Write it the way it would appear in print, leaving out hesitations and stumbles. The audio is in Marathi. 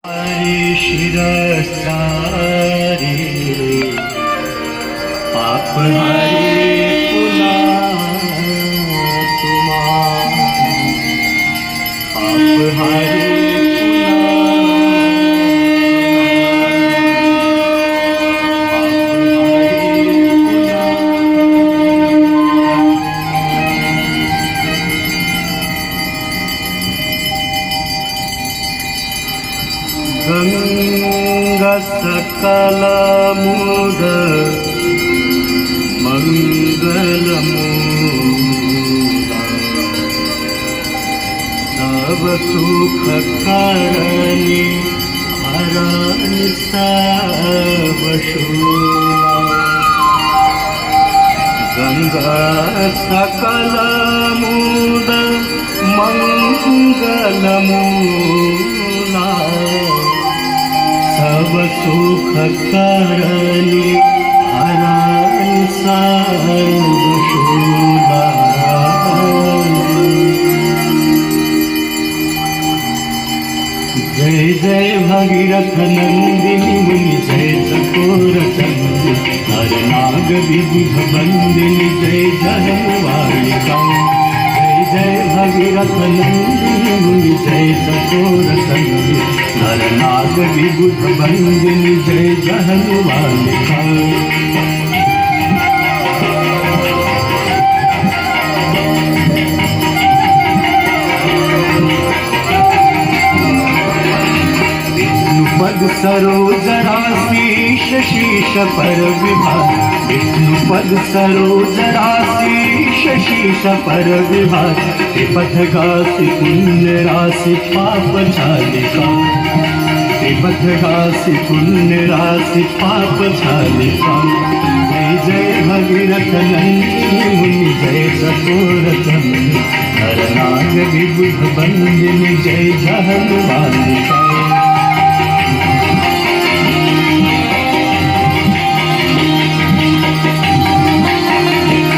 हरी शिरसारी पाप हरी पुन्हा तुम्हा पाप हरी गंगा सकल मुद मंगल मूला सब सुख करनी हरनि सब शूला गंगा सकल मुद मंगल मूला सब सुख करनी हरनि सब शूला जय जय भगीरथ नंदिनी मुनि जय चकोर चंदी हर नाग विबुध बंदिनी जय जहवारिका जय जय भगीरथ नंदिनी मुनि जय चकोर चंदी हर नाग विबुध बंदिनी जय जहवारिका पद सरोज राशि शीश पर विभाग विष्णु पद सरोज राशि शीश पर विभाग पथ घासी पुण्य राशि पाप झालिका पथ घासी पुण्य राशि पाप झालिका जय जय भगीरथ नंदिनी मुनि जय चकोर चंदी हर नाग विबुध बंदिनी जय जहवारिका